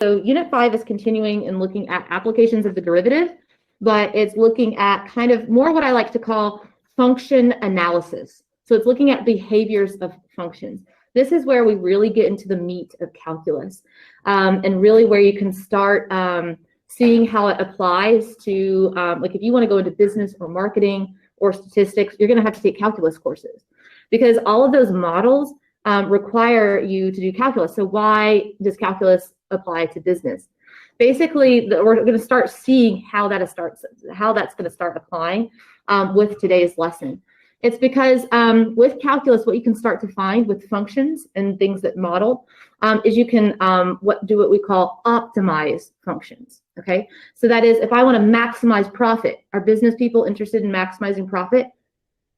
So Unit 5 is continuing and looking at applications of the derivative, but it's looking at kind of more what I like to call function analysis. So it's looking at behaviors of functions. This is where we really get into the meat of calculus, and really where you can start seeing how it applies to, like if you want to go into business or marketing or statistics, you're going to have to take calculus courses because all of those models require you to do calculus. So why does calculus apply to business? Basically, we're going to start seeing how that's going to start applying with today's lesson. It's because with calculus, what you can start to find with functions and things that model is you can do what we call optimize functions. Okay, so that is if I want to maximize profit, are business people interested in maximizing profit?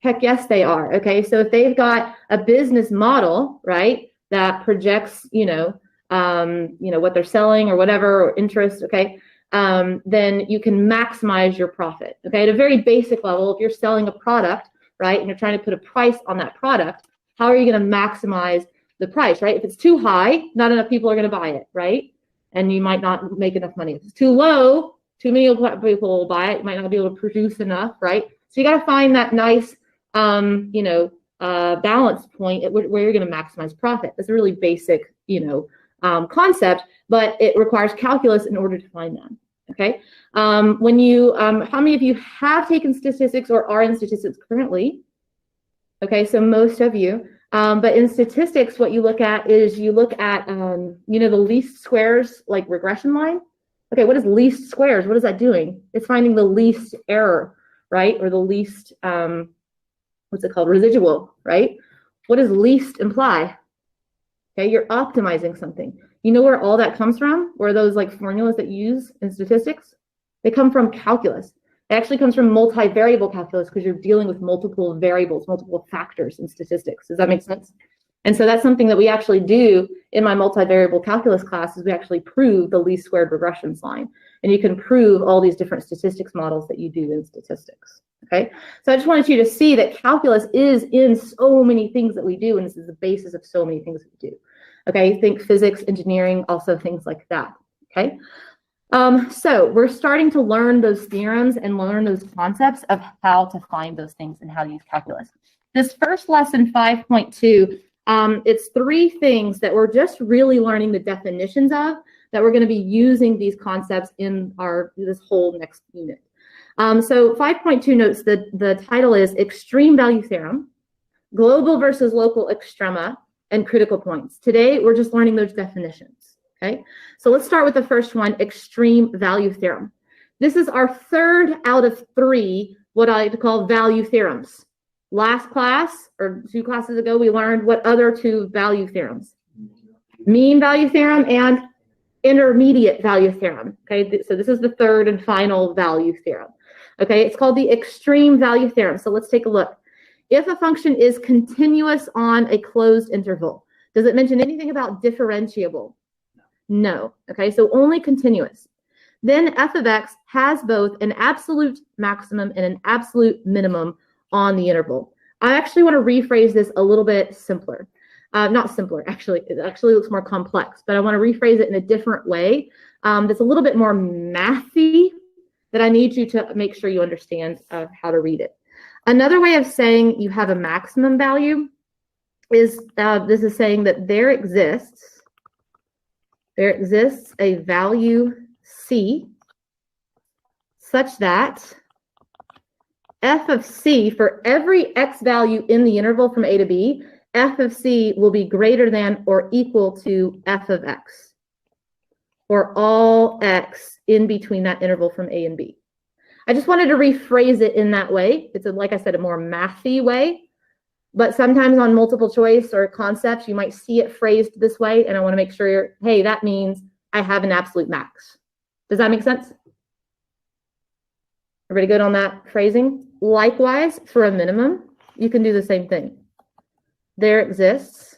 Heck yes, they are. Okay, so if they've got a business model, right, that projects, what they're selling or whatever, or interest, okay, then you can maximize your profit. Okay, at a very basic level, if you're selling a product, right, and you're trying to put a price on that product, how are you going to maximize the price, right? If it's too high, not enough people are going to buy it, right? And you might not make enough money. If it's too low, too many people will buy it. You might not be able to produce enough, right? So you got to find that nice, balance point at where you're going to maximize profit. It's a really basic, concept, but it requires calculus in order to find that. Okay. How many of you have taken statistics or are in statistics currently? Okay, so most of you. But in statistics, what you look at is the least squares, like regression line. Okay, what is least squares? What is that doing? It's finding the least error, right? Or the least, what's it called? Residual, right? What does least imply? Okay, you're optimizing something. You know where all that comes from? Where those like formulas that you use in statistics? They come from calculus. It actually comes from multivariable calculus because you're dealing with multiple variables, multiple factors in statistics. Does that make sense? And so that's something that we actually do in my multivariable calculus class is we actually prove the least squared regressions line. And you can prove all these different statistics models that you do in statistics. Okay, so I just wanted you to see that calculus is in so many things that we do, and this is the basis of so many things we do. Okay, think physics, engineering, also things like that. Okay. So we're starting to learn those theorems and learn those concepts of how to find those things and how to use calculus. This first lesson, 5.2, it's 3 things that we're just really learning the definitions of that we're going to be using these concepts in this whole next unit. So 5.2 notes that the title is Extreme Value Theorem, Global versus Local Extrema, and Critical Points. Today, we're just learning those definitions. Okay, so let's start with the first one, extreme value theorem. This is our 3rd out of 3, what I like to call value theorems. Last class, or 2 classes ago, we learned what other 2 value theorems? Mean value theorem and intermediate value theorem. Okay, so this is the 3rd and final value theorem. Okay, it's called the extreme value theorem. So let's take a look. If a function is continuous on a closed interval, does it mention anything about differentiable? No. Okay, so only continuous. Then f of x has both an absolute maximum and an absolute minimum on the interval. I actually want to rephrase this a little bit simpler. Not simpler, actually. It actually looks more complex, but I want to rephrase it in a different way that's a little bit more mathy that I need you to make sure you understand how to read it. Another way of saying you have a maximum value is this is saying that there exists a value C such that f of c, for every x value in the interval from a to b, f of c will be greater than or equal to f of x for all x in between that interval from a and b. I just wanted to rephrase it in that way. It's, like I said, a more mathy way. But sometimes on multiple choice or concepts, you might see it phrased this way, and I want to make sure hey, that means I have an absolute max. Does that make sense? Everybody good on that phrasing? Likewise, for a minimum, you can do the same thing. There exists,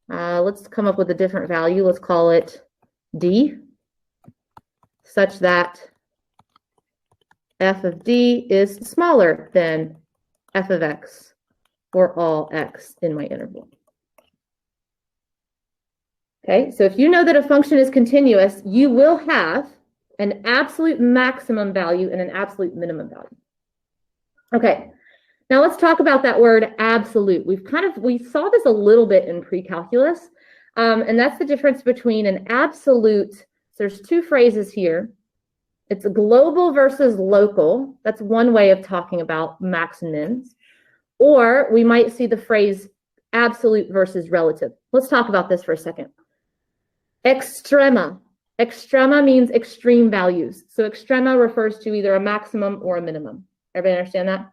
let's come up with a different value. Let's call it D, such that f of d is smaller than f of x for all x in my interval. Okay, so if you know that a function is continuous, you will have an absolute maximum value and an absolute minimum value. Okay, now let's talk about that word absolute. We saw this a little bit in pre-calculus, and that's the difference between an absolute. So there's two phrases here. It's global versus local. That's one way of talking about max and mins. Or we might see the phrase absolute versus relative. Let's talk about this for a second. Extrema. Extrema means extreme values. So extrema refers to either a maximum or a minimum. Everybody understand that?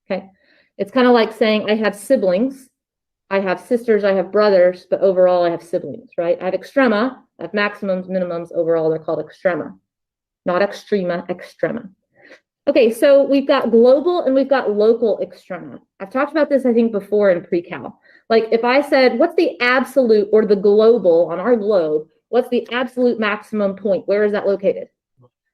Okay. It's kind of like saying I have siblings. I have sisters, I have brothers, but overall I have siblings, right? I have extrema, I have maximums, minimums. Overall, they're called extrema. Not extrema, extrema. Okay, so we've got global and we've got local extrema. I've talked about this, I think, before in pre-cal. Like if I said, what's the absolute or the global on our globe? What's the absolute maximum point? Where is that located?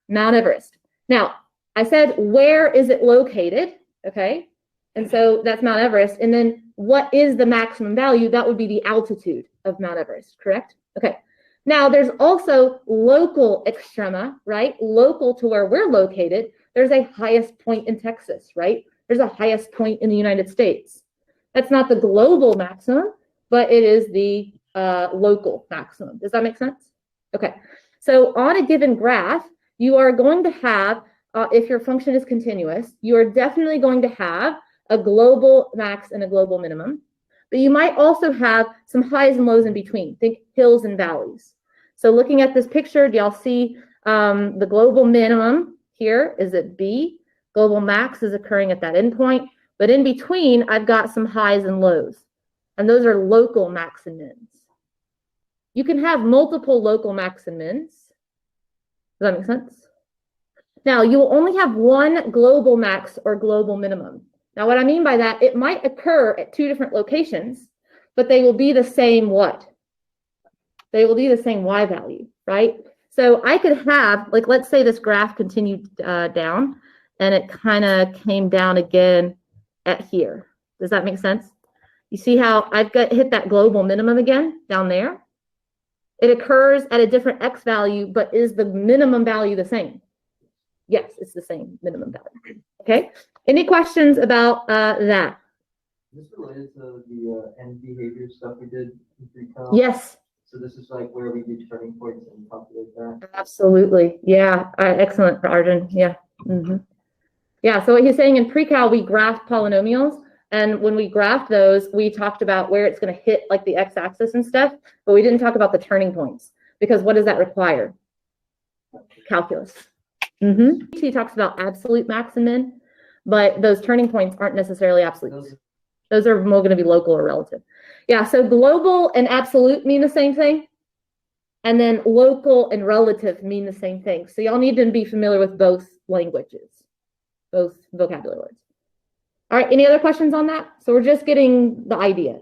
Mount Everest. Now, I said, where is it located? Okay, and so that's Mount Everest. And then what is the maximum value? That would be the altitude of Mount Everest, correct? Okay. Now, there's also local extrema, right? Local to where we're located. There's a highest point in Texas, right? There's a highest point in the United States. That's not the global maximum, but it is the local maximum. Does that make sense? Okay. So on a given graph, you are going to have, if your function is continuous, you are definitely going to have a global max and a global minimum. But you might also have some highs and lows in between. Think hills and valleys. So looking at this picture, do y'all see the global minimum here is at B. Global max is occurring at that endpoint. But in between, I've got some highs and lows. And those are local max and mins. You can have multiple local max and mins. Does that make sense? Now, you will only have one global max or global minimum. Now, what I mean by that, it might occur at two different locations, but they will be the same what? They will be the same Y value, right? So I could have, like, let's say this graph continued down, and it kind of came down again at here. Does that make sense? You see how I've got hit that global minimum again down there? It occurs at a different X value, but is the minimum value the same? Yes, it's the same minimum value. Okay. Any questions about that? Is this related to the end behavior stuff we did in pre-cal? Yes. So this is like where we do turning points and calculate that? Absolutely. Yeah. Excellent, Arjun. Yeah. Yeah. So what he's saying in pre-cal, we graphed polynomials. And when we graphed those, we talked about where it's going to hit like the x-axis and stuff, but we didn't talk about the turning points because what does that require? Calculus. He talks about absolute max and min, but those turning points aren't necessarily absolute. Those are more going to be local or relative. Yeah, so global and absolute mean the same thing. And then local and relative mean the same thing. So y'all need to be familiar with both languages, both vocabulary words. All right, any other questions on that? So we're just getting the idea.